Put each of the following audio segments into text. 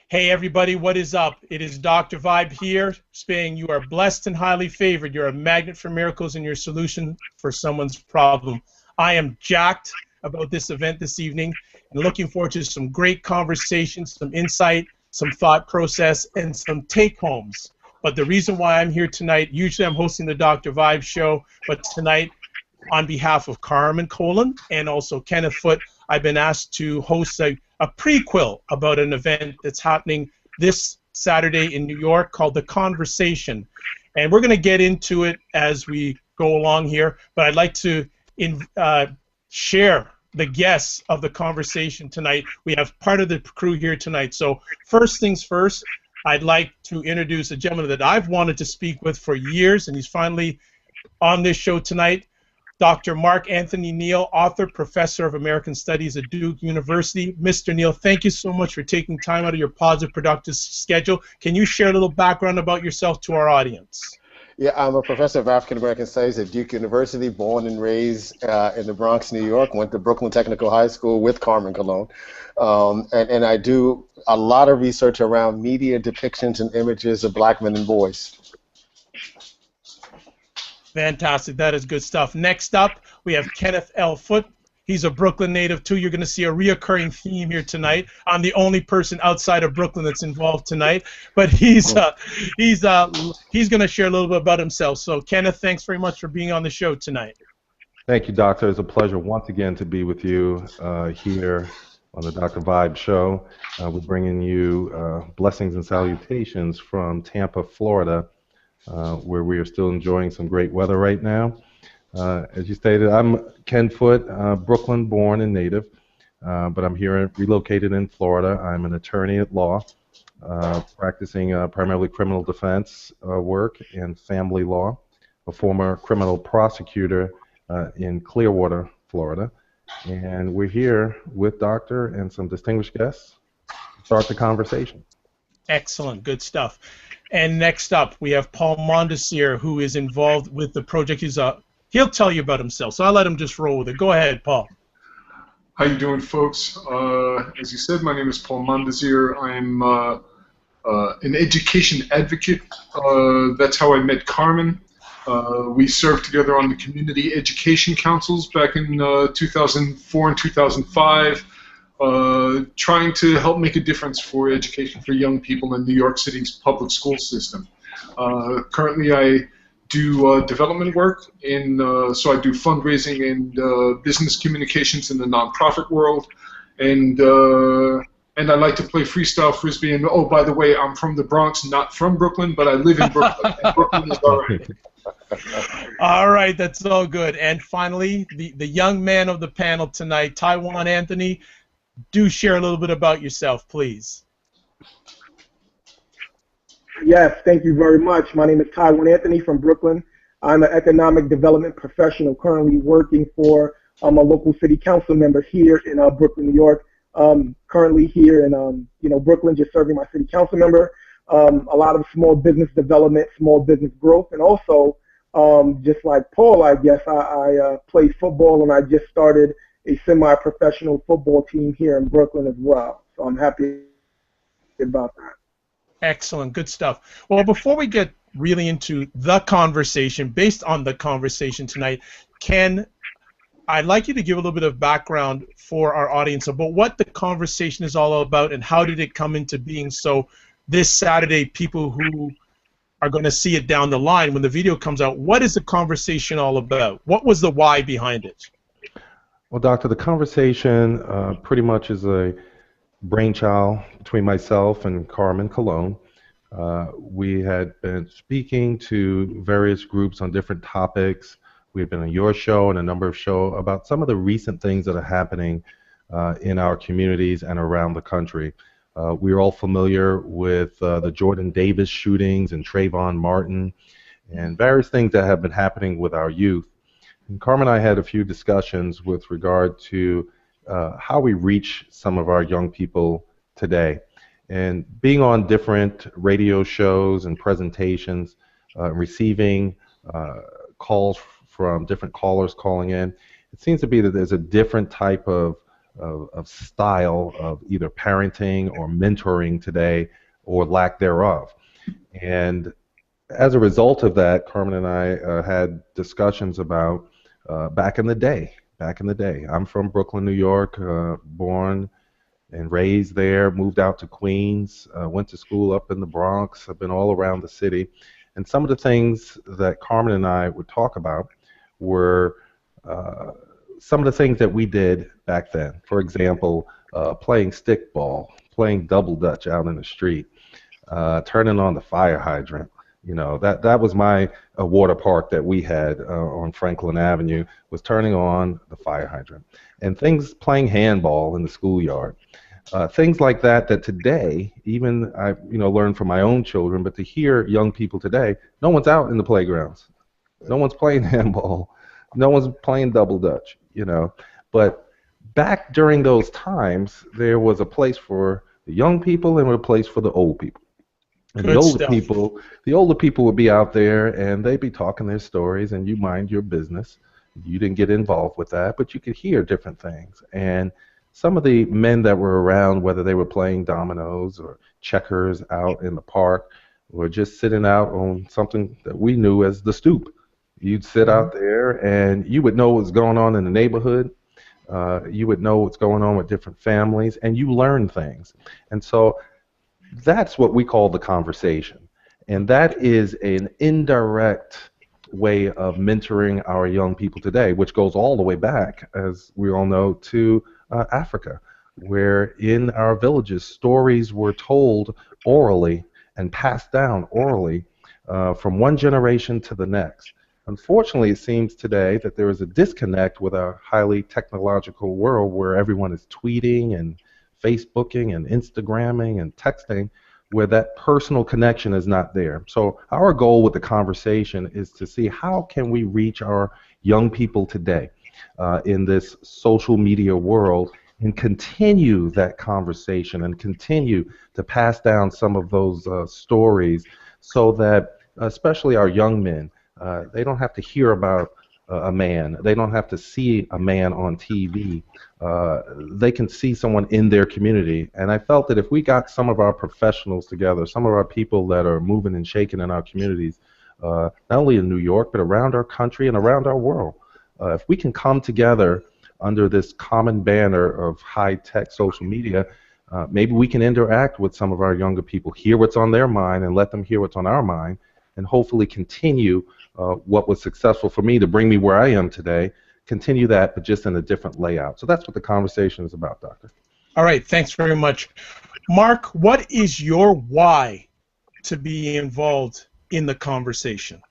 Hey everybody, what is up? It is Dr. Vibe here, saying you are blessed and highly favored. You're a magnet for miracles and your solution for someone's problem. I am jacked about this event this evening and looking forward to some great conversations, some insight, some thought process, and some take-homes. But the reason why I'm here tonight, usually I'm hosting the Dr. Vibe show, but tonight, on behalf of Carmen Colon and also Kenneth Foote, I've been asked to host a prequel about an event that's happening this Saturday in New York called The Conversation. And we're going to get into it as we go along here, but I'd like to share the guests of The Conversation tonight. We have part of the crew here tonight. So first things first, I'd like to introduce a gentleman that I've wanted to speak with for years, and he's finally on this show tonight. Dr. Anthony Neal, author, professor of American Studies at Duke University. Mr. Neal, thank you so much for taking time out of your positive, productive schedule. Can you share a little background about yourself to our audience? Yeah, I'm a professor of African American Studies at Duke University, born and raised in the Bronx, New York. Went to Brooklyn Technical High School with Carmen Colon. And I do a lot of research around media depictions and images of black men and boys. Fantastic. That is good stuff. Next up, we have Kenneth L. Foote. He's a Brooklyn native, too. You're going to see a reoccurring theme here tonight. I'm the only person outside of Brooklyn that's involved tonight, but he's going to share a little bit about himself. So, Kenneth, thanks very much for being on the show tonight. Thank you, Doctor. It's a pleasure once again to be with you here on the Dr. Vibe show. We're bringing you blessings and salutations from Tampa, Florida, where we are still enjoying some great weather right now. As you stated, I'm Ken Foote, Brooklyn born and native, but I'm here relocated in Florida. I'm an attorney at law, practicing primarily criminal defense work and family law, a former criminal prosecutor in Clearwater, Florida. And we're here with Doctor and some distinguished guests to start the conversation. Excellent, good stuff. And next up, we have Paul Mondesire, who is involved with the project. He'll tell you about himself, so I'll let him just roll with it. Go ahead, Paul. How you doing, folks? As you said, my name is Paul Mondesire. I'm an education advocate. That's how I met Carmen. We served together on the community education councils back in 2004 and 2005. Trying to help make a difference for education for young people in New York City's public school system. Currently, I do development work, so I do fundraising and business communications in the nonprofit world, and I like to play freestyle frisbee. And oh, by the way, I'm from the Bronx, not from Brooklyn, but I live in Brooklyn. And Brooklyn is all right. All right, that's all good. And finally, the young man of the panel tonight, Tywan Anthony. Do share a little bit about yourself, please. Yes, thank you very much. My name is Tywan Anthony from Brooklyn. I'm an economic development professional currently working for a local city council member here in Brooklyn, New York. Currently here in Brooklyn, just serving my city council member. A lot of small business development, small business growth, and also just like Paul, I guess I play football, and I just started a semi-professional football team here in Brooklyn as well. So I'm happy about that. Excellent, good stuff. Well, before we get really into the conversation, based on the conversation tonight, Ken, I'd like you to give a little bit of background for our audience about what the conversation is all about and how did it come into being. So this Saturday, people who are going to see it down the line when the video comes out, what is the conversation all about? What was the why behind it? Well, Doctor, the conversation pretty much is a brainchild between myself and Carmen Colon. We had been speaking to various groups on different topics. We had been on your show and a number of shows about some of the recent things that are happening in our communities and around the country. We're all familiar with the Jordan Davis shootings and Trayvon Martin and various things that have been happening with our youth. And Carmen and I had a few discussions with regard to how we reach some of our young people today. And being on different radio shows and presentations, receiving calls from different callers calling in, it seems to be that there's a different type of of style of either parenting or mentoring today or lack thereof. And as a result of that, Carmen and I had discussions about back in the day. Back in the day, I'm from Brooklyn, New York, born and raised there, moved out to Queens, went to school up in the Bronx. I've been all around the city. And some of the things that Carmen and I would talk about were some of the things that we did back then. For example, playing stickball, playing double dutch out in the street, turning on the fire hydrant. You know, that was my water park that we had on Franklin Avenue, was turning on the fire hydrant. And things, playing handball in the schoolyard. Things like that today, even I learned from my own children, but to hear young people today, no one's out in the playgrounds. No one's playing handball. No one's playing double dutch, But back during those times, there was a place for the young people and a place for the old people. And the older people would be out there and they'd be talking their stories, and you mind your business. You didn't get involved with that, but you could hear different things. And some of the men that were around, whether they were playing dominoes or checkers out in the park, or just sitting out on something that we knew as the stoop. You'd sit out there and you would know what's going on in the neighborhood. You would know what's going on with different families, and you learn things. And so that's what we call the conversation. And that is an indirect way of mentoring our young people today, which goes all the way back, as we all know, to Africa, where in our villages stories were told orally and passed down orally from one generation to the next. Unfortunately, it seems today that there is a disconnect with a highly technological world where everyone is tweeting and Facebooking and Instagramming and texting, where that personal connection is not there. So our goal with the conversation is to see how can we reach our young people today in this social media world and continue that conversation and continue to pass down some of those stories so that especially our young men, they don't have to hear about a man. They don't have to see a man on TV. They can see someone in their community. And I felt that if we got some of our professionals together, some of our people that are moving and shaking in our communities, not only in New York, but around our country and around our world, if we can come together under this common banner of high-tech social media, maybe we can interact with some of our younger people, hear what's on their mind, and let them hear what's on our mind, and hopefully continue what was successful for me to bring me where I am today, continue that, but just in a different layout. So that's what the conversation is about, Doctor. All right, thanks very much. Mark, what is your why to be involved in the conversation?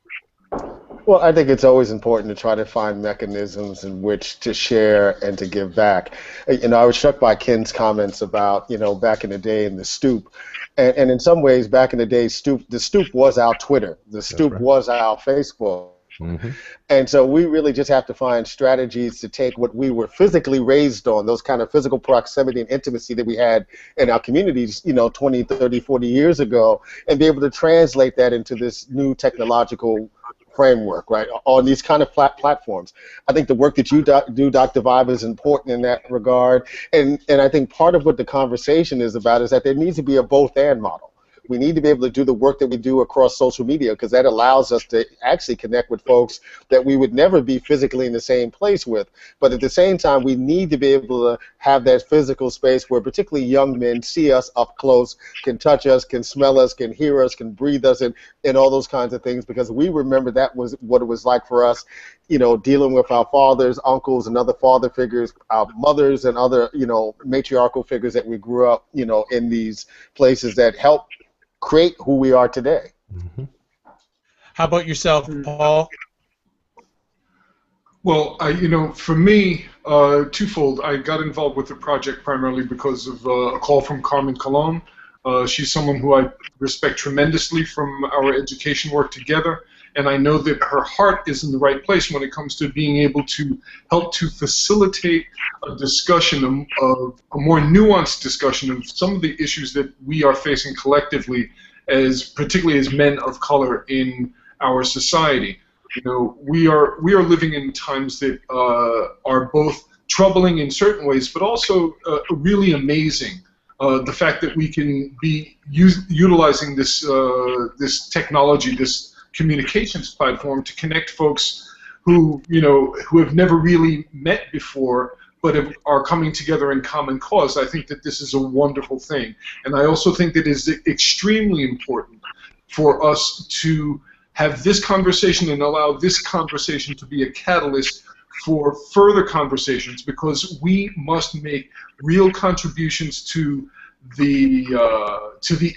Well, I think it's always important to try to find mechanisms in which to share and to give back. I was struck by Ken's comments about, back in the day in the stoop. And in some ways, back in the day, the stoop was our Twitter. The stoop was our Facebook. Mm-hmm. And so we really just have to find strategies to take what we were physically raised on, those kind of physical proximity and intimacy that we had in our communities, 20, 30, 40 years ago, and be able to translate that into this new technological framework, right, on these kind of platforms. I think the work that you do, Dr. Vibe, is important in that regard. And I think part of what the conversation is about is that there needs to be a both-and model. We need to be able to do the work that we do across social media because that allows us to actually connect with folks that we would never be physically in the same place with. But at the same time, we need to be able to have that physical space where particularly young men see us up close, can touch us, can smell us, can hear us, can breathe us, and all those kinds of things, because we remember that was what it was like for us, dealing with our fathers, uncles, and other father figures, our mothers, and other, matriarchal figures that we grew up, in these places that helped create who we are today. Mm-hmm. How about yourself, Paul? Well, for me, twofold. I got involved with the project primarily because of a call from Carmen Colon. She's someone who I respect tremendously from our education work together, and I know that her heart is in the right place when it comes to being able to help to facilitate a discussion, of a more nuanced discussion of some of the issues that we are facing collectively, particularly as men of color in our society. We are living in times that are both troubling in certain ways, but also really amazing. The fact that we can be utilizing this this technology, this communications platform, to connect folks who who have never really met before, but are coming together in common cause. I think that this is a wonderful thing, and I also think that it is extremely important for us to have this conversation and allow this conversation to be a catalyst for further conversations, because we must make real contributions to the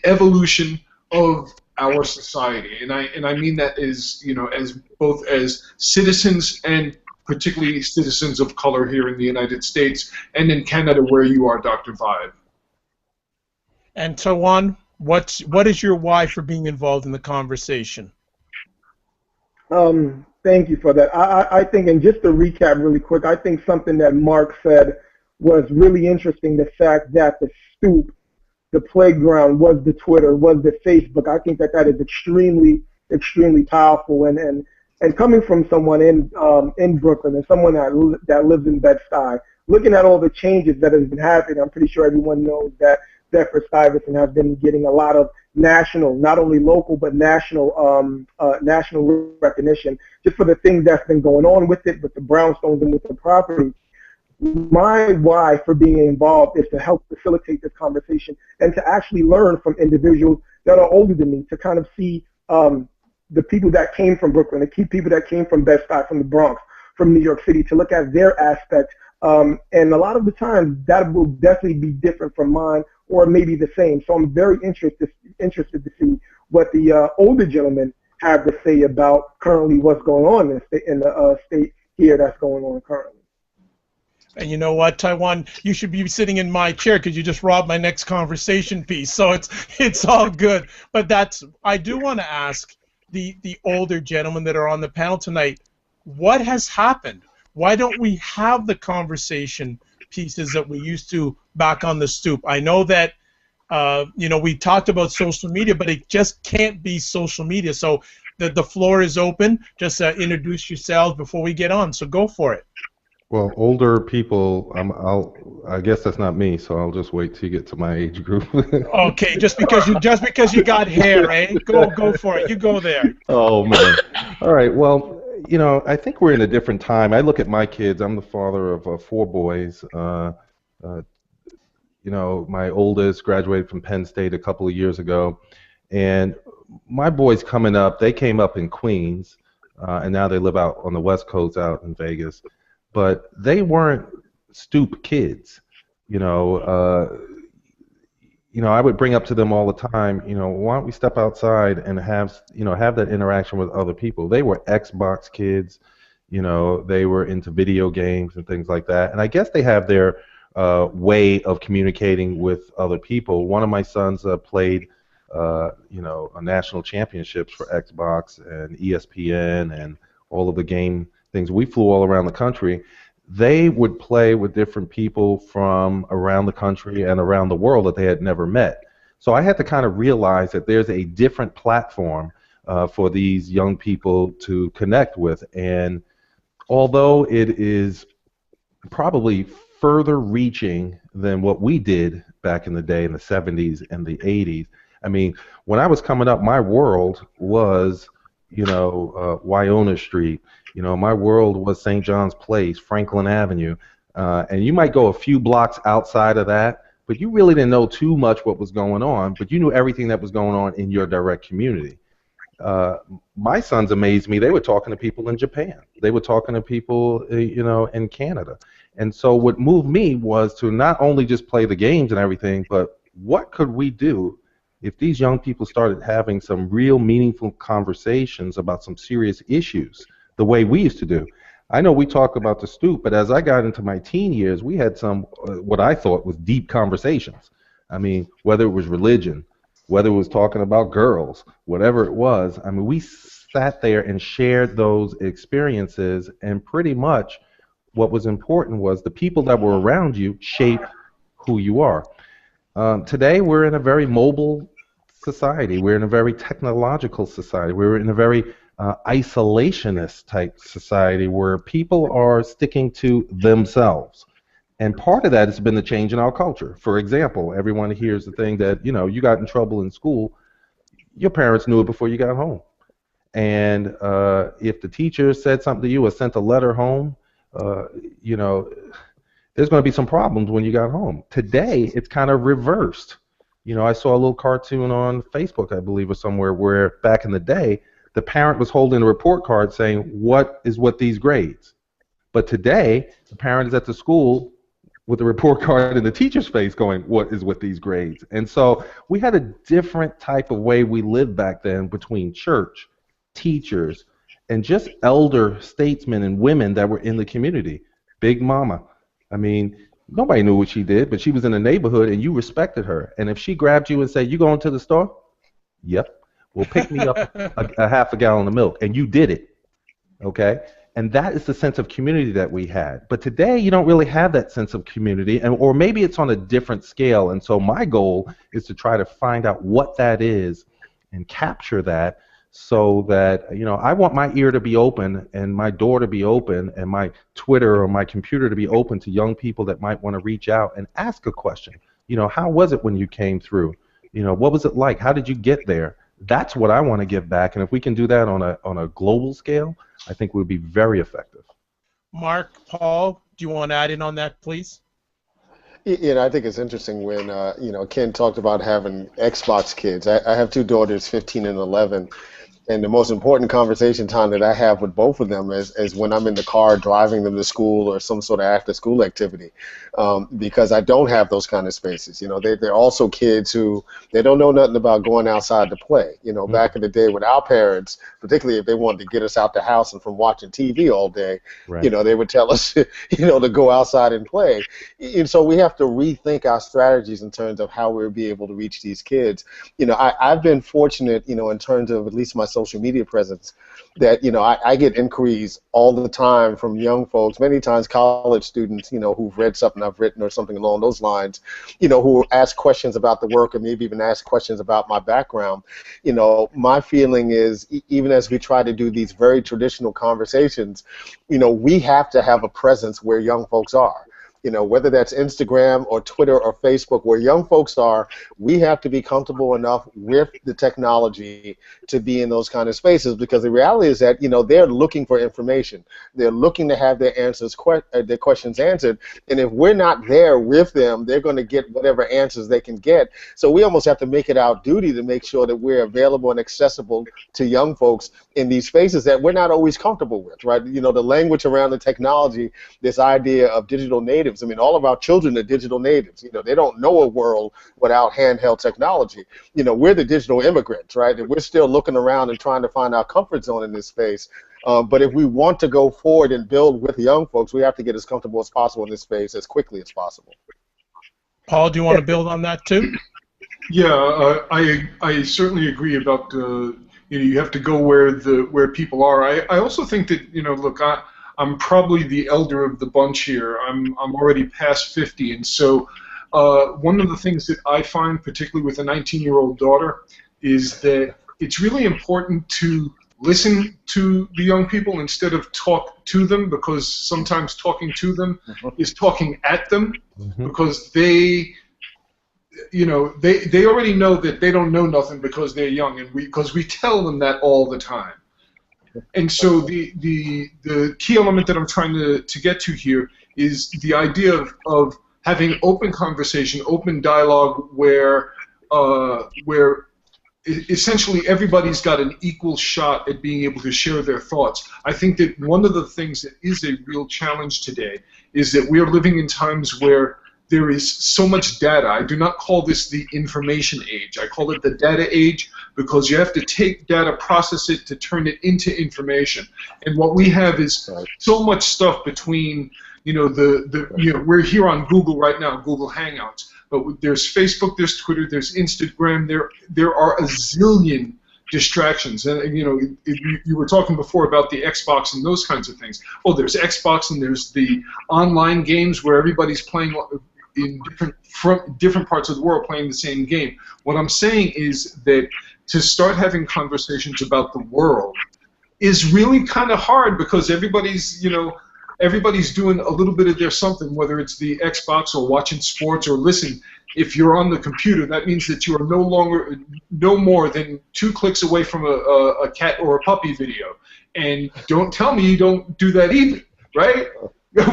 evolution of our society, and I mean that as as both as citizens and particularly citizens of color here in the United States and in Canada, where you are, Dr. Vibe. And Tywan, what is your why for being involved in the conversation? Thank you for that. I think, and just to recap really quick, I think something that Mark said was really interesting, the fact that the stoop, the playground, was the Twitter, was the Facebook. I think that is extremely, extremely powerful. And coming from someone in Brooklyn and someone that lives in Bed-Stuy, looking at all the changes that have been happening, I'm pretty sure everyone knows that Bedford-Stuyvesant has been getting a lot of national, not only local, but national recognition just for the things that's been going on with it, with the brownstones and with the property. My why for being involved is to help facilitate this conversation and to actually learn from individuals that are older than me, to kind of see the people that came from Brooklyn, the key people that came from Bed-Stuy, from the Bronx, from New York City, to look at their aspect. And a lot of the times that will definitely be different from mine, or maybe the same. So I'm very interested to see what the older gentlemen have to say about currently what's going on in the state here that's going on currently. And you know what, Tywan, you should be sitting in my chair because you just robbed my next conversation piece. So it's all good. But I do want to ask the older gentlemen that are on the panel tonight, what has happened? Why don't we have the conversation pieces that we used to back on the stoop? I know that we talked about social media, but it just can't be social media. So the floor is open. Just introduce yourselves before we get on. So go for it. Well, older people, I guess that's not me, so I'll just wait till you get to my age group. Okay, just because you got hair, eh? Go for it. You go there. Oh man. All right. Well, I think we're in a different time. I look at my kids. I'm the father of 4 boys. My oldest graduated from Penn State a couple of years ago, and my boys coming up, they came up in Queens, and now they live out on the West Coast, out in Vegas. But they weren't stoop kids, I would bring up to them all the time, why don't we step outside and have that interaction with other people. They were Xbox kids, they were into video games and things like that. And I guess they have their way of communicating with other people. One of my sons played, a national championships for Xbox and ESPN and all of the game things. We flew all around the country. They would play with different people from around the country and around the world that they had never met. So I had to kind of realize that there's a different platform for these young people to connect with. And although it is probably further reaching than what we did back in the day in the 70s and the 80s, I mean, when I was coming up, my world was, Waiona Street. My world was St. John's Place, Franklin Avenue, and you might go a few blocks outside of that, but you really didn't know too much what was going on, but you knew everything that was going on in your direct community. My sons amazed me. They were talking to people in Japan. They were talking to people, in Canada. And so what moved me was to not only just play the games and everything, but what could we do if these young people started having some real meaningful conversations about some serious issues, the way we used to do. I know we talk about the stoop, but as I got into my teen years, we had some, what I thought was deep conversations. I mean, whether it was religion, whether it was talking about girls, whatever it was, I mean, we sat there and shared those experiences, and pretty much what was important was the people that were around you shape who you are. Today, we're in a very mobile society. We're in a very technological society. We're in a very isolationist type society where people are sticking to themselves. And part of that has been the change in our culture. For example, everyone hears the thing that, you got in trouble in school, your parents knew it before you got home. And if the teacher said something to you or sent a letter home, there's going to be some problems when you got home. Today, it's kind of reversed. I saw a little cartoon on Facebook, I believe, or somewhere, where back in the day, the parent was holding a report card saying, what these grades? But today, the parent is at the school with a report card in the teacher's face going, what is with these grades? And so we had a different type of way we lived back then between church, teachers, and just elder statesmen and women that were in the community. Big Mama. I mean, nobody knew what she did, but she was in the neighborhood and you respected her. And if she grabbed you and said, you going to the store? Yep. Well, pick me up a half a gallon of milk. And you did it. Okay? And that is the sense of community that we had. But today, you don't really have that sense of community, or maybe it's on a different scale. And so my goal is to try to find out what that is and capture that, so that, I want my ear to be open and my door to be open and my Twitter or my computer to be open to young people that might want to reach out and ask a question. How was it when you came through? What was it like? How did you get there? That's what I want to give back. And if we can do that on a global scale, I think we'll be very effective. Mark, Paul, do you want to add in on that, please? I think it's interesting when, Ken talked about having Xbox kids. I have two daughters, 15 and 11. And the most important conversation time that I have with both of them is when I'm in the car driving them to school or some sort of after-school activity, because I don't have those kind of spaces. They're also kids who, they don't know nothing about going outside to play. Back in the day with our parents, particularly if they wanted to get us out the house and from watching TV all day, right, they would tell us, to go outside and play. And so we have to rethink our strategies in terms of how we'll be able to reach these kids. I've been fortunate, in terms of at least my social media presence, that I get inquiries all the time from young folks, many times college students, who've read something I've written or something along those lines, who ask questions about the work or maybe even ask questions about my background. My feeling is, even as we try to do these very traditional conversations, we have to have a presence where young folks are. Whether that's Instagram or Twitter or Facebook, where young folks are, we have to be comfortable enough with the technology to be in those kind of spaces, because the reality is that, they're looking for information. They're looking to have their questions answered, and if we're not there with them, they're going to get whatever answers they can get. So we almost have to make it our duty to make sure that we're available and accessible to young folks in these spaces that we're not always comfortable with, right? The language around the technology, this idea of digital natives. I mean, all of our children are digital natives. They don't know a world without handheld technology. We're the digital immigrants, right? And we're still looking around and trying to find our comfort zone in this space. But if we want to go forward and build with young folks, we have to get as comfortable as possible in this space as quickly as possible. Paul, do you want to build on that too? Yeah, I certainly agree about you have to go where people are. I also think that look, I'm probably the elder of the bunch here. I'm already past 50, and so one of the things that I find, particularly with a 19-year-old daughter, is that it's really important to listen to the young people instead of talk to them, because sometimes talking to them is talking at them, because they already know that they don't know nothing because they're young, and because we tell them that all the time. And so the key element that I'm trying to get to here is the idea of having open conversation, open dialogue, where essentially everybody's got an equal shot at being able to share their thoughts. I think that one of the things that is a real challenge today is that we are living in times where there is so much data. I do not call this the information age. I call it the data age, because you have to take data, process it to turn it into information. And what we have is so much stuff between, we're here on Google right now, Google Hangouts, but there's Facebook, there's Twitter, there's Instagram. There are a zillion distractions. And you were talking before about the Xbox and those kinds of things. Oh, there's Xbox, and there's the online games where everybody's playing in different parts of the world playing the same game. What I'm saying is that to start having conversations about the world, is really kind of hard because everybody's, everybody's doing a little bit of their something, whether it's the Xbox or watching sports or listen. If you're on the computer, that means that you are no more than 2 clicks away from a cat or a puppy video. And don't tell me you don't do that either, right?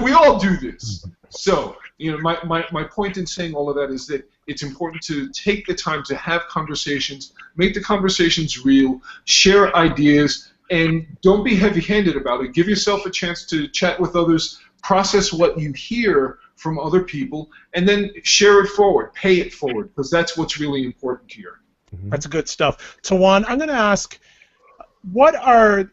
We all do this. So, my point in saying all of that is that it's important to take the time to have conversations, make the conversations real, share ideas, and don't be heavy-handed about it. Give yourself a chance to chat with others, process what you hear from other people, and then share it forward, pay it forward, because that's what's really important here. That's good stuff. Tywan, I'm going to ask, what are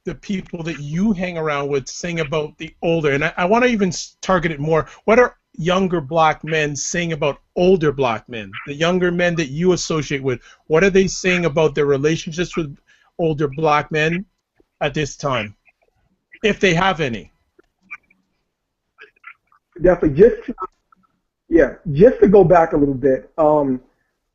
the people that you hang around with saying about the older, and I want to even target it more, what are younger black men saying about older black men, the younger men that you associate with? What are they saying about their relationships with older black men at this time, if they have any? Definitely. Just to go back a little bit,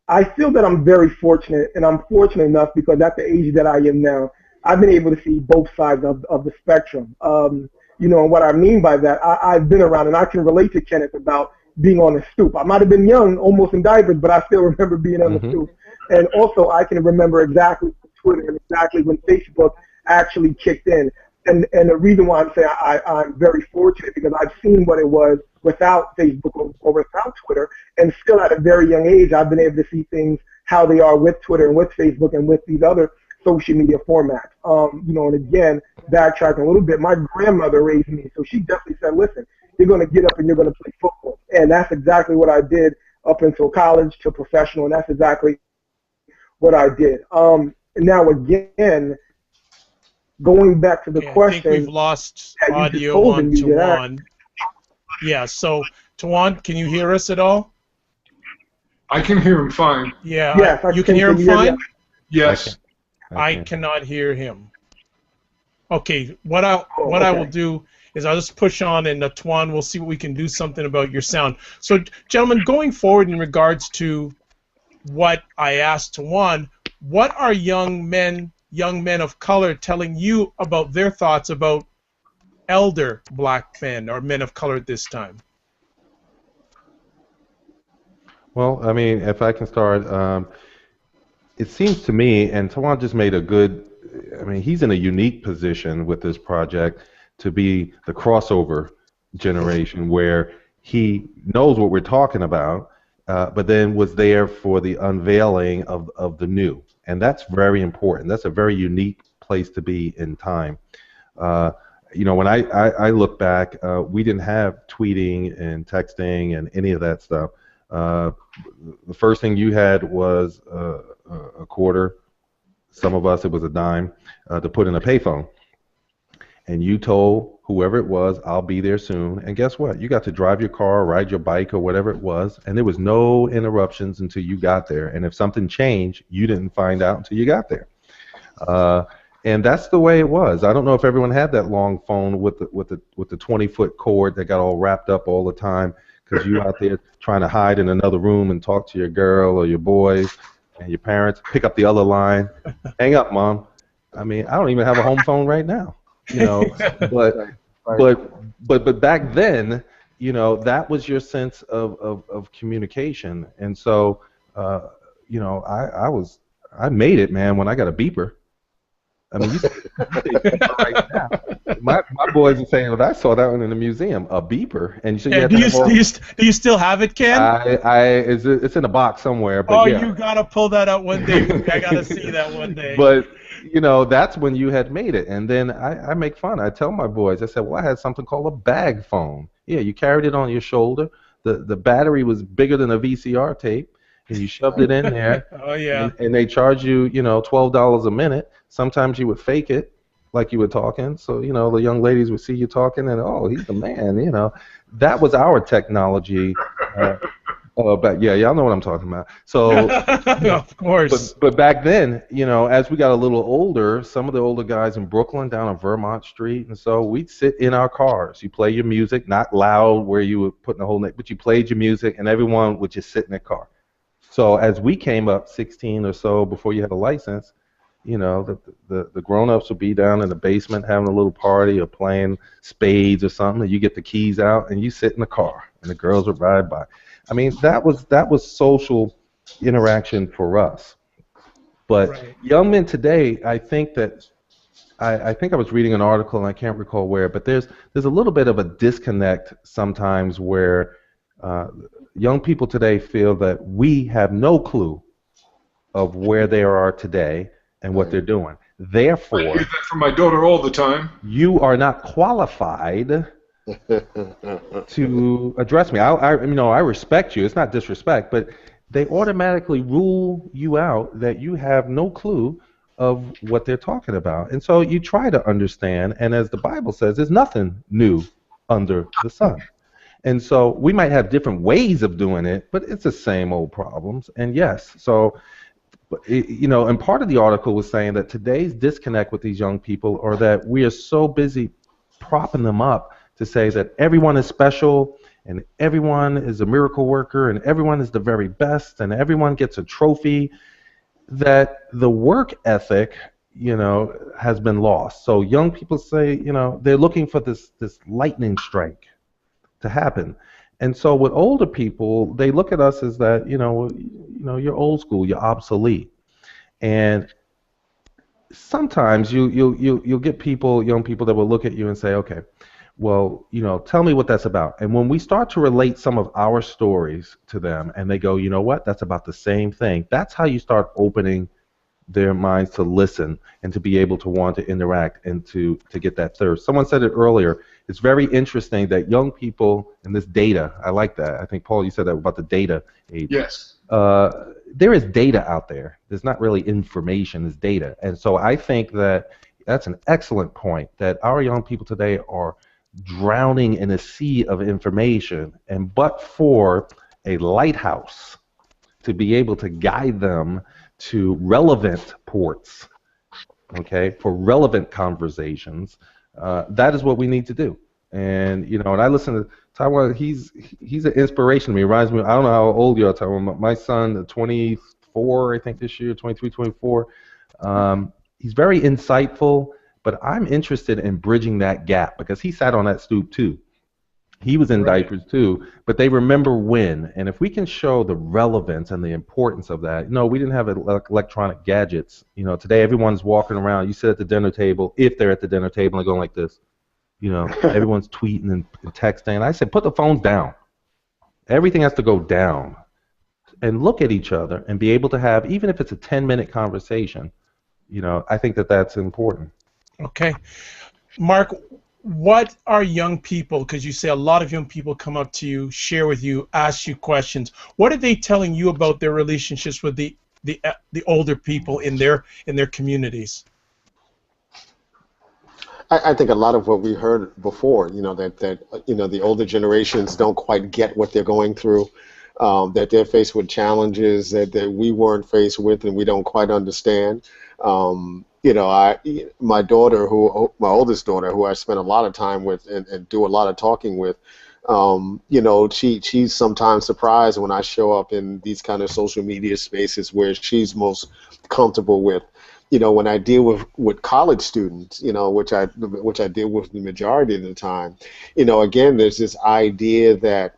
I feel that I'm very fortunate, and I'm fortunate enough because at the age that I am now, I've been able to see both sides of the spectrum. And what I mean by that, I've been around, and I can relate to Kenneth about being on the stoop. I might have been young, almost in diapers, but I still remember being on the stoop. And also, I can remember exactly Twitter and exactly when Facebook actually kicked in. And the reason why I'm saying I'm very fortunate because I've seen what it was without Facebook or without Twitter, and still at a very young age, I've been able to see things how they are with Twitter and with Facebook and with these other social media formats. And again, backtracking a little bit, my grandmother raised me, so she definitely said, listen, you're going to get up and you're going to play football. And that's exactly what I did up until college to professional, and that's exactly what I did. Now, again, going back to the question. I think we've lost audio on Tywan. Yeah, so Tywan, can you hear us at all? I can hear him fine. Yeah, yes, you can hear him fine? Yes. I cannot hear him. Okay, what I will do is I'll just push on, and Tywan, we'll see what we can do something about your sound. So, gentlemen, going forward in regards to what I asked Tywan, what are young men of color telling you about their thoughts about elder black men or men of color at this time? Well, I mean, if I can start, it seems to me, and Tywan just made a good, I mean, he's in a unique position with this project to be the crossover generation where he knows what we're talking about, but then was there for the unveiling of the new. And that's very important. That's a very unique place to be in time. When I look back, we didn't have tweeting and texting and any of that stuff. The first thing you had was a quarter. Some of us, it was a dime to put in a payphone. And you told whoever it was, I'll be there soon. And guess what? You got to drive your car, ride your bike, or whatever it was, and there was no interruptions until you got there. And if something changed, you didn't find out until you got there. And that's the way it was. I don't know if everyone had that long phone with the 20-foot cord that got all wrapped up all the time because you out there trying to hide in another room and talk to your girl or your boys and your parents. Pick up the other line. Hang up, Mom. I mean, I don't even have a home phone right now. But back then, that was your sense of communication. And so, I made it, man, when I got a beeper. I mean, you say right now. My boys are saying, well, I saw that one in the museum, a beeper. And so do you still have it, Ken? It's in a box somewhere. But you gotta pull that out one day. I gotta see that one day. But that's when you had made it. And then I make fun. I tell my boys, I said, well, I had something called a bag phone. Yeah, you carried it on your shoulder. The battery was bigger than a VCR tape. And you shoved it in there. Oh, yeah. And they charge you, $12 a minute. Sometimes you would fake it like you were talking. So, the young ladies would see you talking and, oh, he's the man, That was our technology. But yeah, y'all know what I'm talking about. So, of course. But back then, as we got a little older, some of the older guys in Brooklyn down on Vermont Street, and so we'd sit in our cars. You play your music, not loud where you were putting the whole neck, but you played your music, and everyone would just sit in their car. So as we came up 16 or so before you had a license, You know, the grown-ups would be down in the basement having a little party or playing spades or something, and you get the keys out and you sit in the car, and the girls would ride by. I mean, that was social interaction for us. But Right. young men today, I think that I think I was reading an article and I can't recall where, but there's a little bit of a disconnect sometimes where uh, young people today feel that we have no clue of where they are today and what they're Right. doing. I hear Therefore, that from my daughter all the time. you are not qualified to address me. I respect you. It's not disrespect, but they automatically rule you out that you have no clue of what they're talking about. And so you try to understand, and as the Bible says, there's nothing new under the sun. And so we might have different ways of doing it, but it's the same old problems. And yes, so and part of the article was saying that today's disconnect with these young people are that we are so busy propping them up to say that everyone is special and everyone is a miracle worker and everyone is the very best and everyone gets a trophy, that the work ethic, has been lost. So young people say, they're looking for this lightning strike to happen. And so with older people, they look at us as that, you're old school, you're obsolete. And sometimes you'll get young people that will look at you and say, okay, well, tell me what that's about. And when we start to relate some of our stories to them and they go, you know what, that's about the same thing. That's how you start opening their minds to listen and to be able to want to interact and to get that thirst. Someone said it earlier. It's very interesting that young people and this data, I like that. I think, Paul, you said that about the data age. Yes. There is data out there. There's not really information, it's data. And so I think that that's an excellent point, that our young people today are drowning in a sea of information, and but for a lighthouse to be able to guide them to relevant ports, okay, for relevant conversations, that is what we need to do. And and I listen to Tywan. He's an inspiration to me. He reminds me. I don't know how old you are, Tywan. But my son, 24, I think this year, 23, 24. He's very insightful. But I'm interested in bridging that gap because he sat on that stoop too. He was in Right. diapers too, but they remember when. And if we can show the relevance and the importance of that, we didn't have electronic gadgets. Today everyone's walking around. You sit at the dinner table, if they're at the dinner table, and going like this. Everyone's tweeting and texting. And I said, put the phones down. Everything has to go down. And look at each other and be able to have, even if it's a 10-minute conversation, I think that that's important. Okay. Mark, what are young people, because you say a lot of young people come up to you, share with you, ask you questions. What are they telling you about their relationships with the older people in their communities? I think a lot of what we heard before, that the older generations don't quite get what they're going through, that they're faced with challenges that we weren't faced with and we don't quite understand. My daughter, my oldest daughter, who I spend a lot of time with and do a lot of talking with, she's sometimes surprised when I show up in these kind of social media spaces where she's most comfortable with. When I deal with college students, which I deal with the majority of the time, again, there's this idea that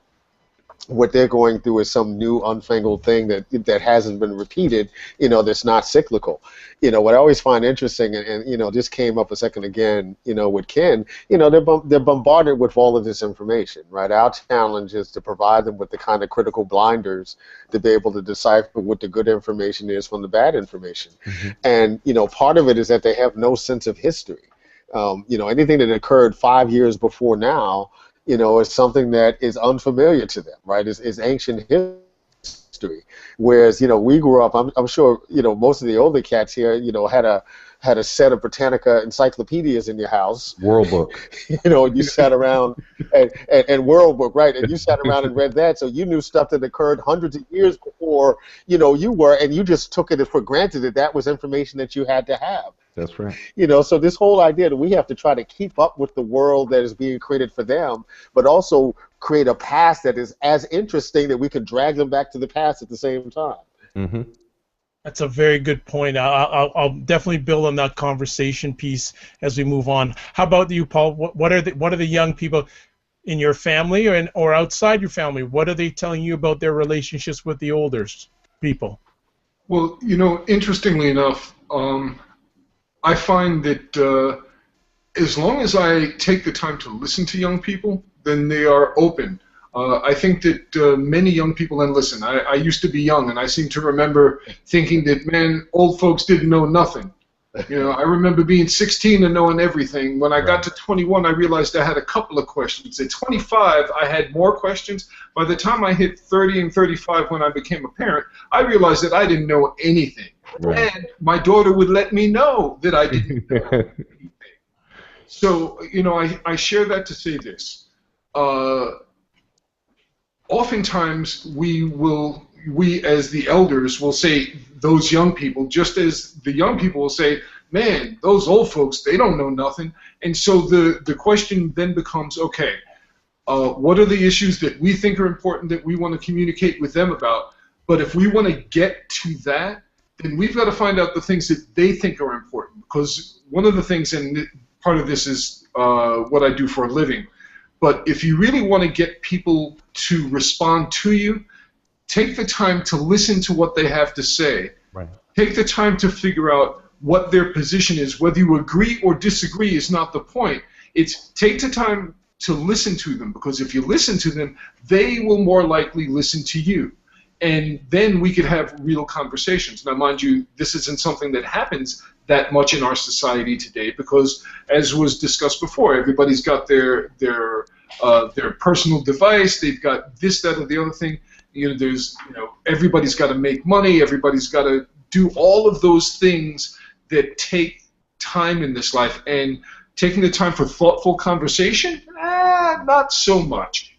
what they're going through is some new unfangled thing that hasn't been repeated, that's not cyclical. What I always find interesting, and this came up a second again, with Ken, they're bombarded with all of this information, right? Our challenge is to provide them with the kind of critical blinders to be able to decipher what the good information is from the bad information. Mm-hmm. And, part of it is that they have no sense of history. Anything that occurred 5 years before now, is something that is unfamiliar to them, right? Is ancient history. Whereas, we grew up, I'm sure, most of the older cats here, had a set of Britannica encyclopedias in your house. World Book. You sat around and World Book, right? And you sat around and read that, so you knew stuff that occurred hundreds of years before, you were, and you just took it for granted that was information that you had to have. That's right. So this whole idea that we have to try to keep up with the world that is being created for them, but also create a past that is as interesting that we could drag them back to the past at the same time. Mm-hmm. That's a very good point. I'll definitely build on that conversation piece as we move on. How about you, Paul? What are the young people in your family or outside your family? What are they telling you about their relationships with the older people? Well, interestingly enough, I find that as long as I take the time to listen to young people, then they are open. I think that many young people, and listen, I used to be young, and I seem to remember thinking that, man, old folks didn't know nothing. I remember being 16 and knowing everything. When I got to 21, I realized I had a couple of questions. At 25, I had more questions. By the time I hit 30 and 35, when I became a parent, I realized that I didn't know anything. Right. And my daughter would let me know that I didn't know anything. So, I share that to say this. Oftentimes, we as the elders will say those young people, just as the young people will say, man, those old folks, they don't know nothing. And so the question then becomes, okay, what are the issues that we think are important that we want to communicate with them about? But if we want to get to that, then we've got to find out the things that they think are important. Because one of the things, and part of this is what I do for a living, but if you really want to get people to respond to you, take the time to listen to what they have to say. Right. Take the time to figure out what their position is. Whether you agree or disagree is not the point. It's take the time to listen to them, because if you listen to them, they will more likely listen to you. And then we could have real conversations. Now, mind you, this isn't something that happens that much in our society today, because, as was discussed before, everybody's got their personal device. They've got this, that, or the other thing. Everybody's got to make money. Everybody's got to do all of those things that take time in this life. And taking the time for thoughtful conversation, not so much.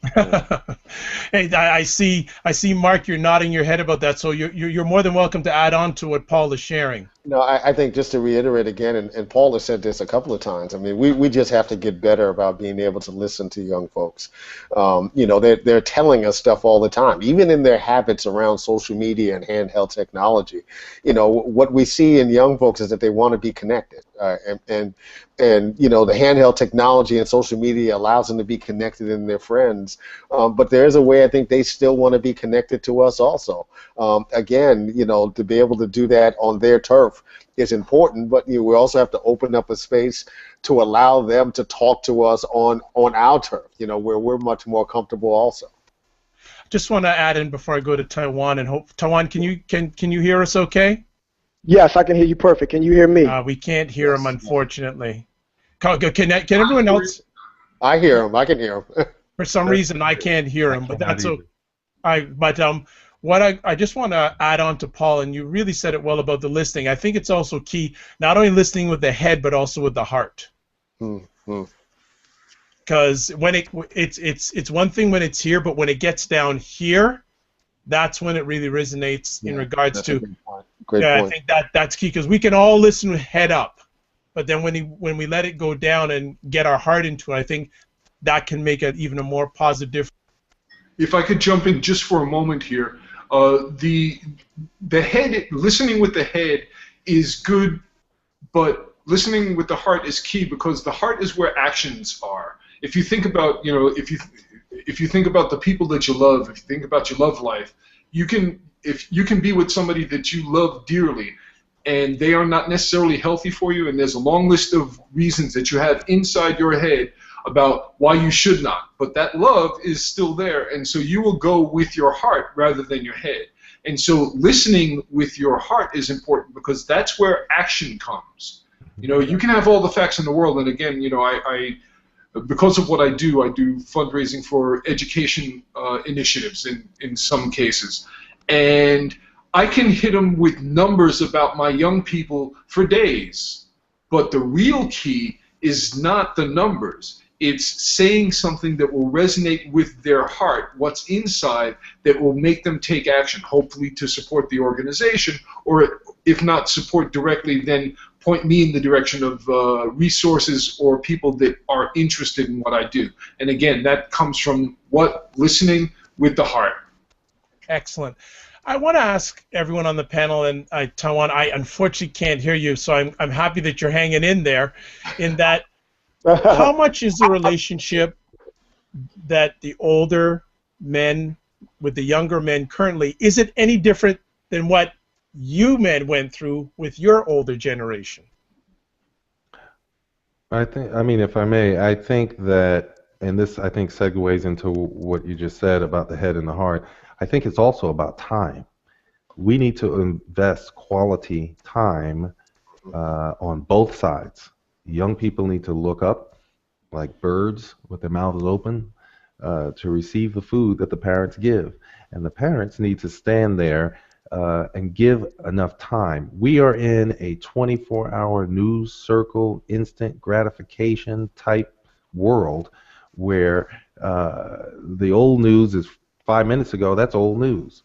Hey, I see, Mark, you're nodding your head about that, so you're more than welcome to add on to what Paul is sharing. No, I think just to reiterate again, and Paul has said this a couple of times, I mean, we just have to get better about being able to listen to young folks. They're telling us stuff all the time, even in their habits around social media and handheld technology. What we see in young folks is that they want to be connected. And the handheld technology and social media allows them to be connected in their friends. But there's a way I think they still want to be connected to us also. Again, to be able to do that on their turf is important, but we also have to open up a space to allow them to talk to us on our turf, where we're much more comfortable also. Just want to add in before I go to Tywan, and Tywan, can you hear us okay? Yes, I can hear you perfect. Can you hear me? We can't hear him, unfortunately. Can everyone else? I hear him. I can hear him. For some reason, I can't hear him, but that's okay. What I just want to add on to Paul, and you really said it well about the listening. I think it's also key, not only listening with the head, but also with the heart. Because when it's one thing when it's here, but when it gets down here, that's when it really resonates in regards to. Great point. I think that's key, because we can all listen with head up, but then when we let it go down and get our heart into it, I think that can make it even a more positive difference. If I could jump in just for a moment here, the head, listening with the head is good, but listening with the heart is key, because the heart is where actions are. If you think about, if you think about the people that you love, if you think about your love life, if you can be with somebody that you love dearly, and they are not necessarily healthy for you, and there's a long list of reasons that you have inside your head about why you should not, but that love is still there, and so you will go with your heart rather than your head. And so listening with your heart is important, because that's where action comes. You can have all the facts in the world, and again, I because of what I do fundraising for education initiatives in some cases, and I can hit them with numbers about my young people for days, but the real key is not the numbers. It's saying something that will resonate with their heart, what's inside, that will make them take action, hopefully to support the organization, or if not support directly, then point me in the direction of resources or people that are interested in what I do. And again, that comes from listening with the heart. Excellent. I want to ask everyone on the panel, and Tywan, I unfortunately can't hear you, so I'm happy that you're hanging in there. In that, how much is the relationship that the older men with the younger men currently, is it any different than what you men went through with your older generation? I mean, if I may, I think that, and this I think segues into what you just said about the head and the heart. I think it's also about time. We need to invest quality time on both sides. Young people need to look up like birds with their mouths open to receive the food that the parents give. And the parents need to stand there and give enough time. We are in a 24-hour news circle, instant gratification type world where the old news is 5 minutes ago, that's old news.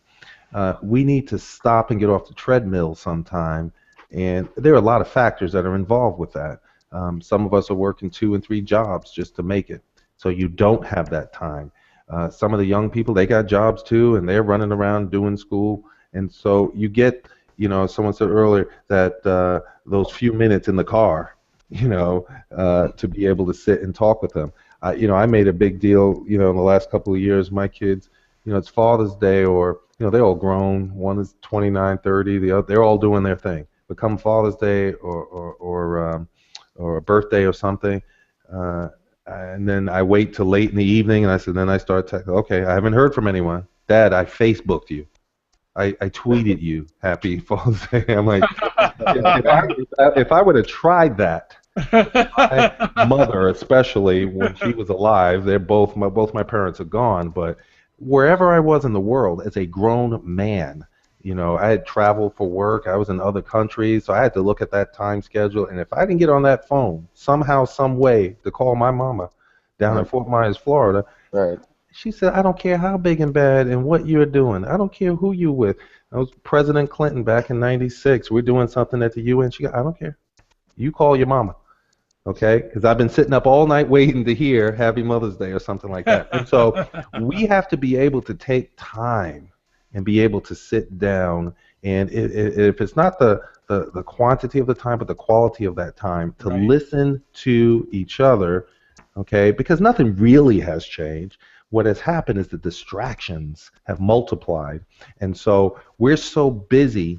We need to stop and get off the treadmill sometime. And there are a lot of factors that are involved with that. Some of us are working 2 and 3 jobs just to make it. So you don't have that time. Some of the young people, they got jobs too, and they're running around doing school. And so you get, someone said earlier that those few minutes in the car, to be able to sit and talk with them. I made a big deal, in the last couple of years, my kids, it's Father's Day or, they're all grown. One is 29, 30, the other, they're all doing their thing. But come Father's Day or a birthday or something, and then I wait till late in the evening, and then I start texting, okay, I haven't heard from anyone. Dad, I Facebooked you. I tweeted you Happy Father's Day. I'm like, if I would have tried that, my mother, especially when she was alive, both my parents are gone, but wherever I was in the world as a grown man, I had traveled for work. I was in other countries, so I had to look at that time schedule. And if I didn't get on that phone somehow, some way to call my mama down in Fort Myers, Florida, right. She said, I don't care how big and bad and what you're doing. I don't care who you with. I was President Clinton back in '96. We're doing something at the UN. She goes, I don't care. You call your mama, okay? Because I've been sitting up all night waiting to hear Happy Mother's Day or something like that. And so we have to be able to take time and be able to sit down. And if it's not the quantity of the time, but the quality of that time, to listen to each other, okay? Because nothing really has changed. What has happened is the distractions have multiplied. And so we're so busy,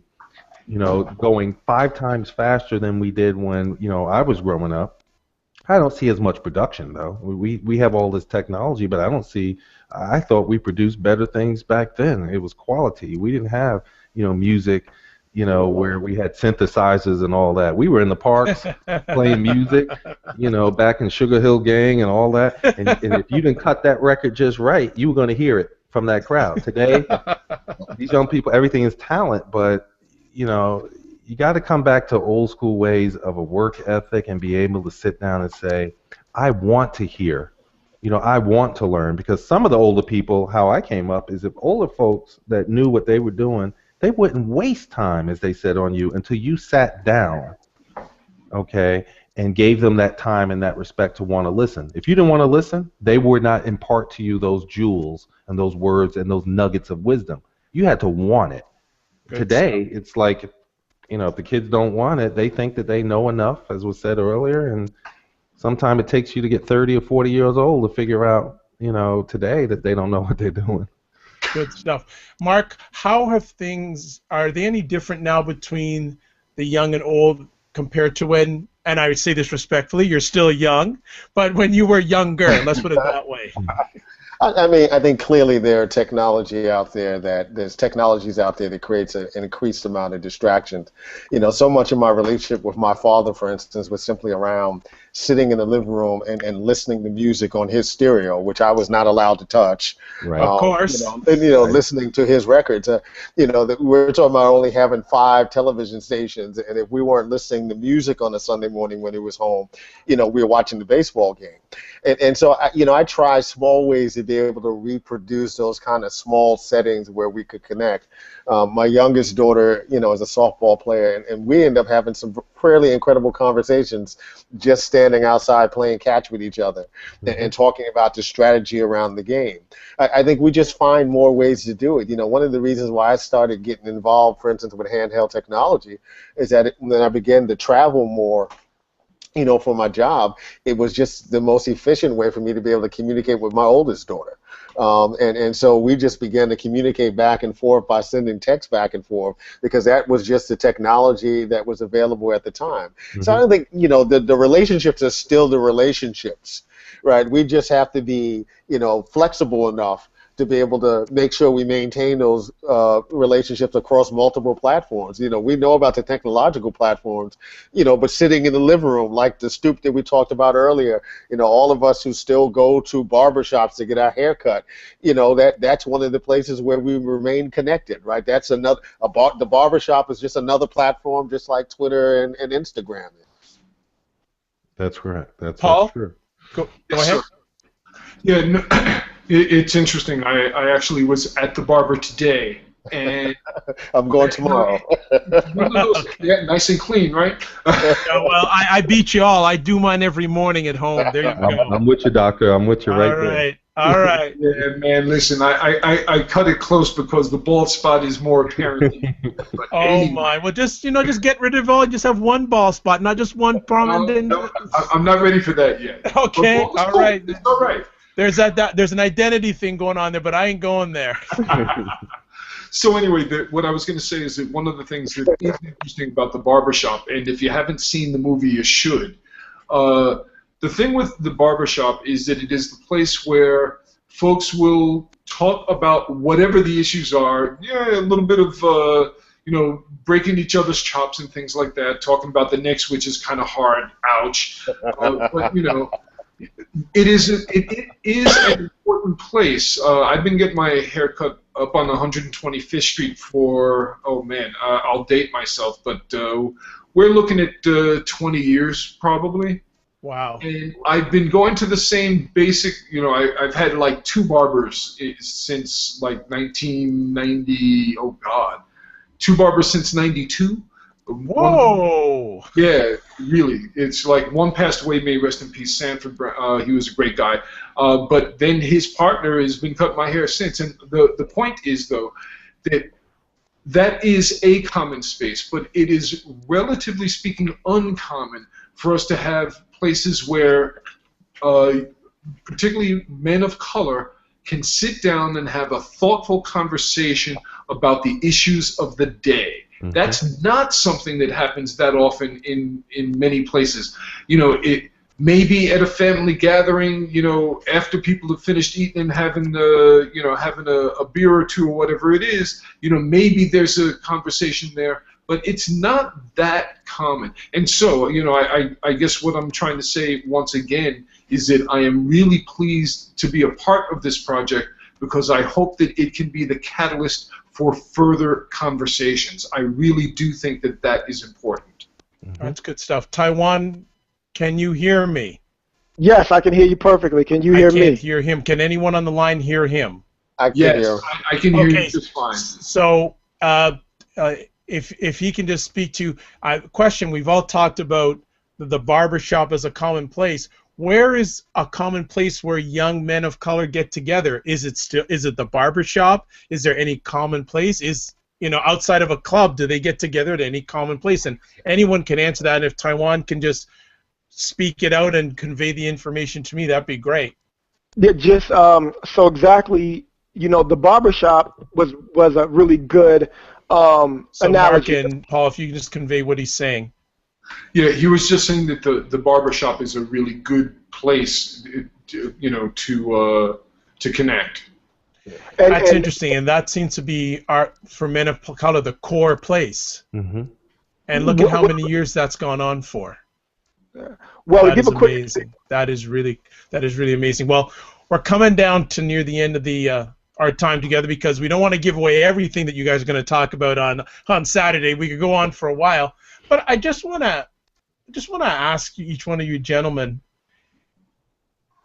going 5 times faster than we did when, I was growing up. I don't see as much production, though. We have all this technology, but I thought we produced better things back then. It was quality. We didn't have, music, where we had synthesizers and all that. We were in the parks playing music, back in Sugar Hill Gang and all that. And if you didn't cut that record just right, you were going to hear it from that crowd. Today, these young people, everything is talent, but, you got to come back to old school ways of a work ethic and be able to sit down and say, I want to hear. I want to learn. Because some of the older people, how I came up, is if older folks that knew what they were doing, they wouldn't waste time, as they said, on you until you sat down, okay, and gave them that time and that respect to want to listen. If you didn't want to listen, they would not impart to you those jewels and those words and those nuggets of wisdom. You had to want it. Good Today, stuff. it's like, if the kids don't want it, they think that they know enough, as was said earlier, and sometimes it takes you to get 30 or 40 years old to figure out, today that they don't know what they're doing. Good stuff. Mark, are they any different now between the young and old compared to when, and I would say this respectfully, you're still young, but when you were younger, let's put it that way. I think clearly there's technologies out there that creates an increased amount of distractions. So much of my relationship with my father, for instance, was simply around sitting in the living room and listening to music on his stereo, which I was not allowed to touch. Right. Of course. Listening to his records. We're talking about only having 5 television stations, and if we weren't listening to music on a Sunday morning when he was home, we were watching the baseball game. And so, I try small ways to be able to reproduce those kind of small settings where we could connect. My youngest daughter, you know, is a softball player, and we end up having some fairly incredible conversations just standing outside playing catch with each other and talking about the strategy around the game. I think we just find more ways to do it. You know, one of the reasons why I started getting involved, for instance, with handheld technology is that when I began to travel more, you know, for my job, it was just the most efficient way for me to be able to communicate with my oldest daughter. And so we just began to communicate back and forth by sending text back and forth because that was just the technology that was available at the time. So I don't think, you know, the relationships are still the relationships, right? We just have to be, you know, flexible enough to be able to make sure we maintain those relationships across multiple platforms. You know, we know about the technological platforms, you know, but sitting in the living room, like the stoop that we talked about earlier, you know, all of us who still go to barbershops to get our hair cut, you know, that's one of the places where we remain connected, right? That's another, the barbershop is just another platform, just like Twitter and Instagram is. That's correct. That's Paul? true. Go ahead. Yeah, no, it's interesting. I actually was at the barber today, and I'm going tomorrow. one of those, yeah, nice and clean, right? Yeah, well, I beat you all. I do mine every morning at home. There you go. I'm with you, doctor. I'm with you right there. All right. All right. Yeah, man, listen, I cut it close because the bald spot is more apparent. But Oh anyway, my! Well, just just get rid of all. Just have one bald spot, not just one prominent. no, I'm not ready for that yet. Okay. But bald is All cool. right. It's all right. There's there's an identity thing going on there, but I ain't going there. So anyway, what I was going to say is that one of the things that is interesting about the barbershop, and if you haven't seen the movie, you should. The thing with the barbershop is that it is the place where folks will talk about whatever the issues are. Yeah, a little bit of you know, breaking each other's chops and things like that. Talking about the Knicks, which is kind of hard. Ouch. But you know. It is an important place. I've been getting my hair cut up on 125th Street for, oh man, I'll date myself, but we're looking at 20 years probably. Wow. And I've been going to the same basic, you know, I've had like 2 barbers since like 1990, oh God, 2 barbers since 92. Whoa! Yeah, really. It's like one passed away, may rest in peace, Sanford. He was a great guy. But then his partner has been cutting my hair since. And the point is, though, that is a common space, but it is, relatively speaking, uncommon for us to have places where particularly men of color can sit down and have a thoughtful conversation about the issues of the day. That's not something that happens that often in many places. You know, it maybe at a family gathering, you know, after people have finished eating and having a beer or two or whatever it is, you know, maybe there's a conversation there, but it's not that common. And so, you know, I guess what I'm trying to say once again is that I am really pleased to be a part of this project because I hope that it can be the catalyst for further conversations. I really do think that that is important. That's good stuff. Tywan, can you hear me? Yes, I can hear you perfectly. Can you hear me? I can't hear him. Can anyone on the line hear him? I can Yes, hear. I can hear you just fine. So if he can just speak to question, we've all talked about the barbershop as a common place. Where is a common place where young men of color get together? Is it the barbershop? Is there any common place? You know, outside of a club, do they get together at any common place? And anyone can answer that. And if Tywan can just speak it out and convey the information to me, that'd be great. Yeah, just so exactly, you know, the barbershop was a really good So analogy. Mark and Paul, if you can just convey what he's saying. Yeah, he was just saying that the barbershop is a really good place, you know, to connect. That's interesting, and that seems to be for men of color the core place. And look at how many years that's gone on for. Well, that give is a quick. amazing. That is really amazing. Well, we're coming down to near the end of our time together because we don't want to give away everything that you guys are going to talk about on Saturday. We could go on for a while, but I just want to ask each one of you gentlemen,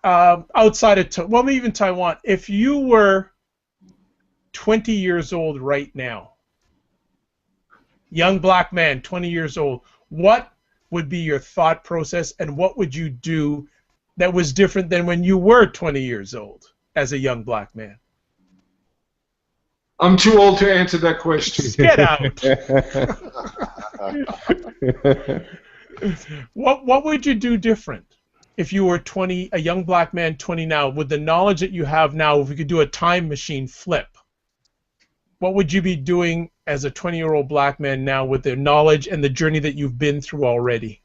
outside of, well, maybe even Taiwan, if you were 20 years old right now, young black man, 20 years old, what would be your thought process, and what would you do that was different than when you were 20 years old as a young black man? I'm too old to answer that question. Get out. What would you do different if you were 20, a young black man, 20 now, with the knowledge that you have now? If we could do a time machine flip, what would you be doing as a 20-year-old black man now with the knowledge and the journey that you've been through already?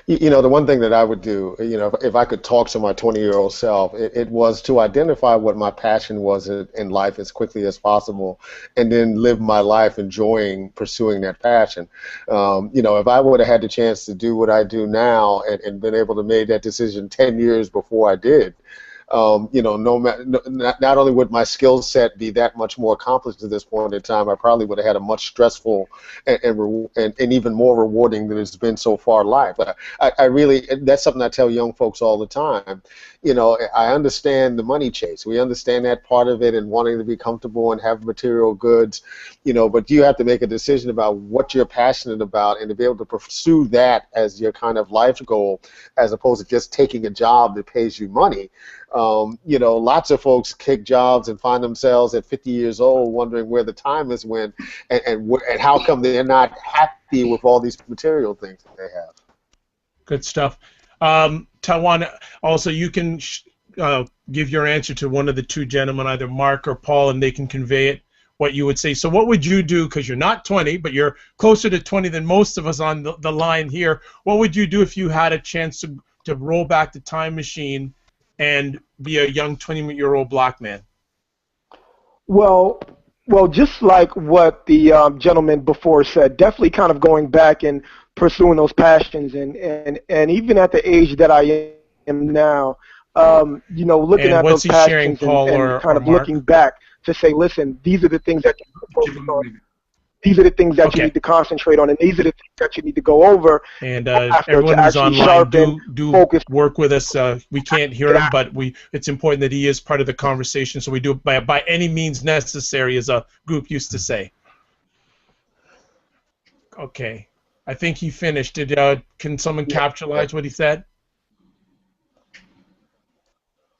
You know, the one thing that I would do, you know, if I could talk to my 20-year-old self, it was to identify what my passion was in life as quickly as possible, and then live my life enjoying pursuing that passion. You know, if I would have had the chance to do what I do now and been able to make that decision 10 years before I did, you know, not only would my skill set be that much more accomplished at this point in time, I probably would have had a much stressful and even more rewarding than it's been so far life. I really, that's something I tell young folks all the time. You know, I understand the money chase. We understand that part of it and wanting to be comfortable and have material goods, you know, but you have to make a decision about what you're passionate about and to be able to pursue that as your kind of life goal, as opposed to just taking a job that pays you money. You know, lots of folks kick jobs and find themselves at 50 years old wondering where the time is when and how come they're not happy with all these material things that they have. Good stuff. Tywan, also you can give your answer to one of the two gentlemen, either Mark or Paul, and they can convey it, what you would say. So what would you do, because you're not 20, but you're closer to 20 than most of us on the line here, what would you do if you had a chance to roll back the time machine and be a young 20-year-old black man? Well, just like what the gentleman before said, definitely kind of going back and pursuing those passions, and even at the age that I am now, you know, looking at those passions and kind of looking back to say, listen, these are the things that you focus on. These are the things that you need to concentrate on, and these are the things that you need to go over. And everyone who's online, do work with us. We can't hear him, but it's important that he is part of the conversation, so we do it by any means necessary, as a group used to say. Okay. I think he finished. Can someone capitalize what he said?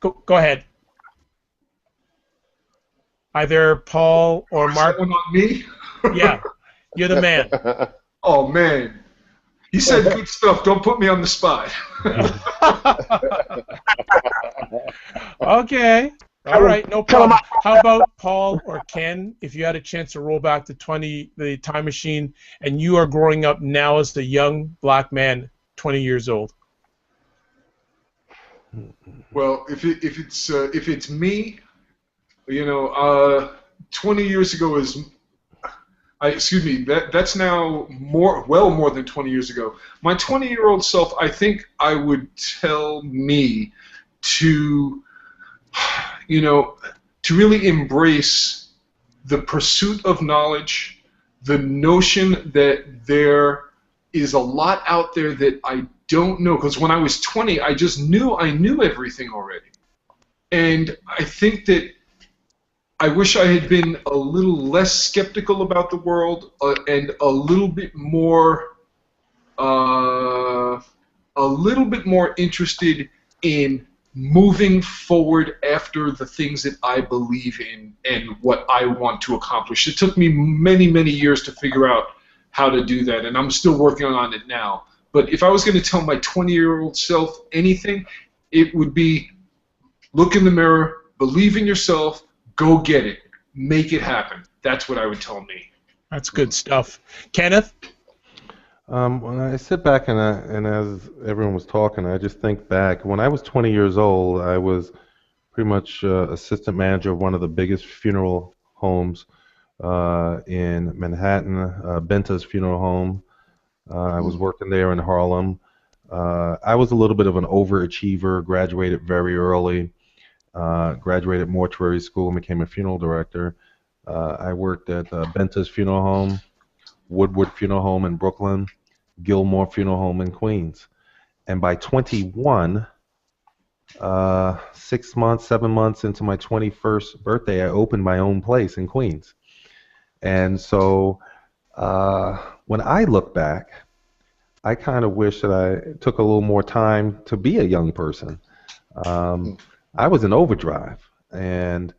Go ahead. Either Paul or Mark. Is that one on me? Yeah, you're the man. Oh, man. He said good stuff. Don't put me on the spot. Okay. All right, no problem. How about Paul or Ken, if you had a chance to roll back to the time machine, and you are growing up now as the young black man, 20 years old? Well, if it's me, you know, 20 years ago is, excuse me, that's now well more than 20 years ago. My 20-year-old self, I think I would tell me to, you know, to really embrace the pursuit of knowledge, the notion that there is a lot out there that I don't know. Because when I was 20, I just knew I knew everything already. And I think that I wish I had been a little less skeptical about the world and a little bit more interested in moving forward after the things that I believe in and what I want to accomplish. It took me many, many years to figure out how to do that, and I'm still working on it now. But if I was going to tell my 20-year-old self anything, it would be look in the mirror, believe in yourself, go get it, make it happen. That's what I would tell me. That's good stuff. Kenneth? When I sit back and as everyone was talking, I just think back. When I was 20 years old, I was pretty much assistant manager of one of the biggest funeral homes in Manhattan, Benta's Funeral Home. I was working there in Harlem. I was a little bit of an overachiever, graduated very early, graduated mortuary school and became a funeral director. I worked at Benta's Funeral Home, Woodward Funeral Home in Brooklyn, Gilmore Funeral Home in Queens. And by 21, 6 months, 7 months into my 21st birthday, I opened my own place in Queens. And so when I look back, I kind of wish that I took a little more time to be a young person. I was in overdrive, and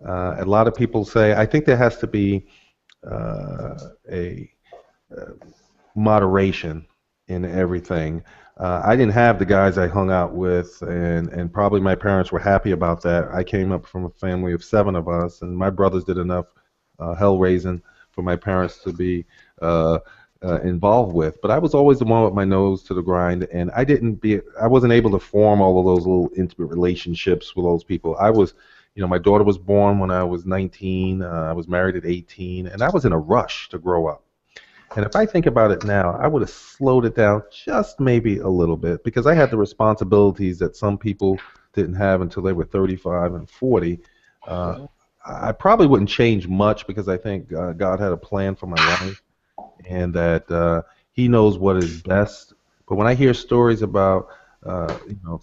a lot of people say, I think there has to be a moderation in everything. I didn't have the guys I hung out with, and probably my parents were happy about that. I came up from a family of 7 of us, and my brothers did enough hell raising for my parents to be involved with. But I was always the one with my nose to the grind, and I wasn't able to form all of those little intimate relationships with those people. My daughter was born when I was 19. I was married at 18, and I was in a rush to grow up. And if I think about it now, I would have slowed it down just maybe a little bit, because I had the responsibilities that some people didn't have until they were 35 and 40. I probably wouldn't change much, because I think God had a plan for my life, and that He knows what is best. But when I hear stories about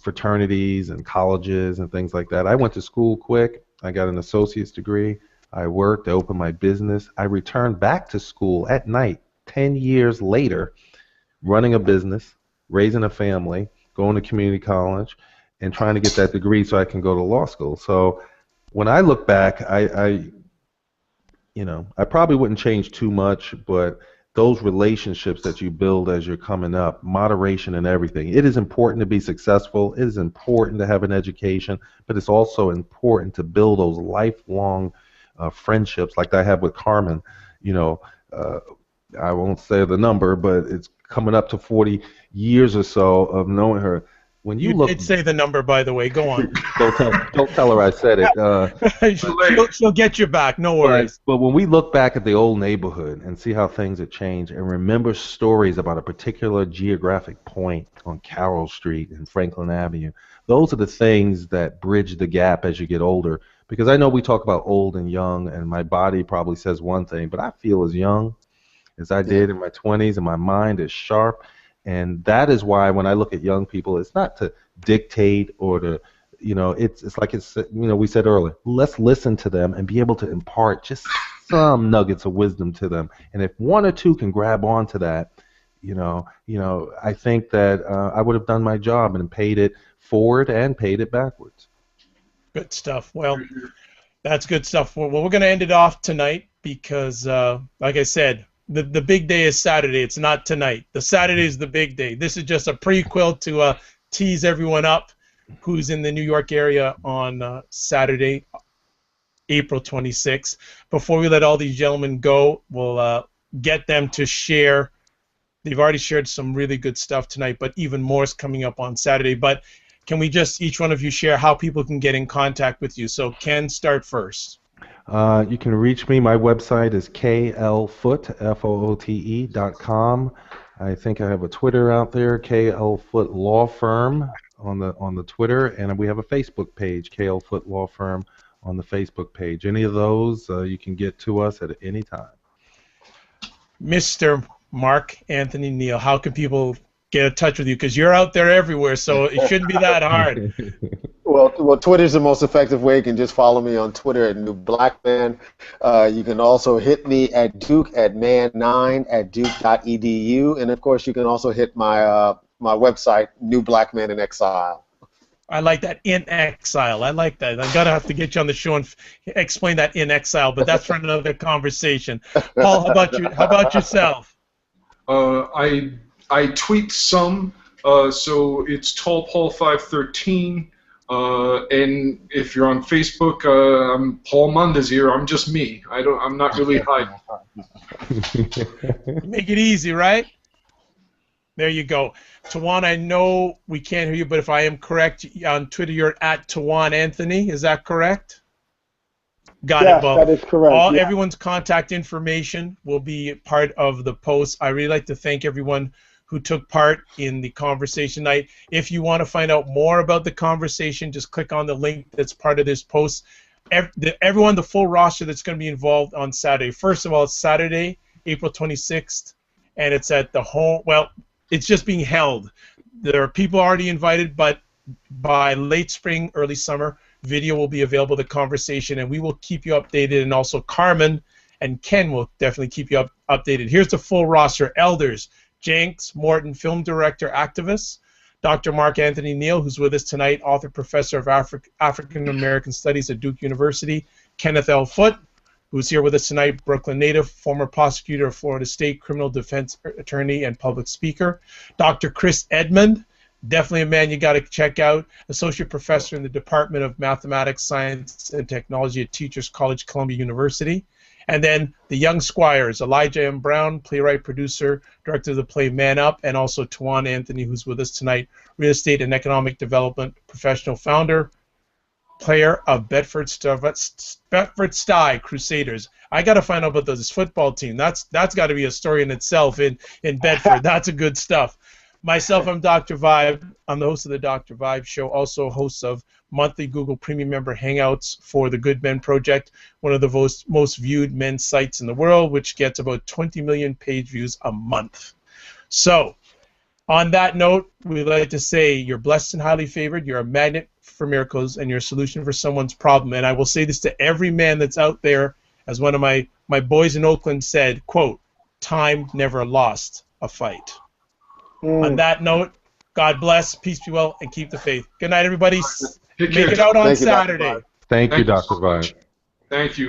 fraternities and colleges and things like that, I went to school quick. I got an associate's degree. I worked. I opened my business. I returned back to school at night 10 years later, running a business, raising a family, going to community college, and trying to get that degree so I can go to law school. So when I look back, I probably wouldn't change too much, but those relationships that you build as you're coming up, moderation and everything. It is important to be successful. It is important to have an education, but it's also important to build those lifelong friendships like I have with Carmen. I won't say the number, but it's coming up to 40 years or so of knowing her. When you look, did say the number, by the way. Go on. don't tell her I said it. She'll get you back. No worries. But when we look back at the old neighborhood and see how things have changed, and remember stories about a particular geographic point on Carroll Street and Franklin Avenue, those are the things that bridge the gap as you get older. Because I know we talk about old and young, and my body probably says one thing, but I feel as young as I did in my 20s, and my mind is sharp. And that is why when I look at young people, it's not to dictate or to, it's like we said earlier, let's listen to them and be able to impart just some nuggets of wisdom to them. And if one or two can grab onto that, I think that I would have done my job and paid it forward and paid it backwards. Good stuff. Well, that's good stuff. Well, we're going to end it off tonight because, like I said, the big day is Saturday. It's not tonight. The Saturday is the big day. This is just a prequel to tease everyone up who's in the New York area on Saturday, April 26th. Before we let all these gentlemen go, we'll get them to share. They've already shared some really good stuff tonight, but even more is coming up on Saturday. But can we just, each one of you, share how people can get in contact with you? So Ken, start first. You can reach me. My website is klfoote, FOOTE.com. I think I have a Twitter out there, KL Foote Law Firm on the Twitter, and we have a Facebook page, KL Foote Law Firm on the Facebook page. Any of those, you can get to us at any time. Mr. Mark Anthony Neal, how can people get in touch with you? Because you're out there everywhere, so it shouldn't be that hard. Well, Twitter is the most effective way. You can just follow me on Twitter at New Black Man. You can also hit me at Duke at man9@duke.edu, and of course you can also hit my my website, New Black Man in Exile. I like that, in exile. I like that. I'm gonna have to get you on the show and explain that, in exile, but that's for another conversation. Paul, how about you? How about yourself? I tweet some, so it's Tall Paul 513. And if you're on Facebook, I'm Paul Mondesire. I'm just me. I'm not really hiding. Make it easy, right? There you go. Tawan, I know we can't hear you, but if I am correct, on Twitter you're at Tywan Anthony. Is that correct? Got it. Well, that is correct. Everyone's contact information will be part of the post. I really like to thank everyone who took part in the conversation night. If you want to find out more about the conversation, just click on the link that's part of this post. Everyone, the full roster that's going to be involved on Saturday. First of all, it's Saturday, April 26th, and it's at the home. Well, it's just being held. There are people already invited, but by late spring, early summer, video will be available, the conversation, and we will keep you updated. And also Carmen and Ken will definitely keep you updated. Here's the full roster. Elders: Jenks Morton, film director, activist. Dr. Mark Anthony Neal, who's with us tonight, author, professor of African American Studies at Duke University. Kenneth L. Foote, who's here with us tonight, Brooklyn native, former prosecutor of Florida State, criminal defense attorney, and public speaker. Dr. Chris Edmond, definitely a man you got to check out, associate professor in the Department of Mathematics, Science, and Technology at Teachers College, Columbia University. And then the young squires, Elijah M. Brown, playwright, producer, director of the play Man Up, and also Tywan Anthony, who's with us tonight, real estate and economic development professional, founder, player of Bedford Stuyvesant Crusaders. I got to find out about this football team. That's got to be a story in itself in Bedford. That's a good stuff. Myself, I'm Dr. Vibe. I'm the host of the Dr. Vibe Show, also host of monthly Google Premium member hangouts for the Good Men Project, one of the most viewed men's sites in the world, which gets about 20 million page views a month. So, on that note, we'd like to say you're blessed and highly favored, you're a magnet for miracles, and you're a solution for someone's problem. And I will say this to every man that's out there, as one of my boys in Oakland said, quote, "Time never lost a fight." On that note, God bless, peace be well, and keep the faith. Good night, everybody. Make it out on Saturday. Thank you, Dr. Vibe. Thank you.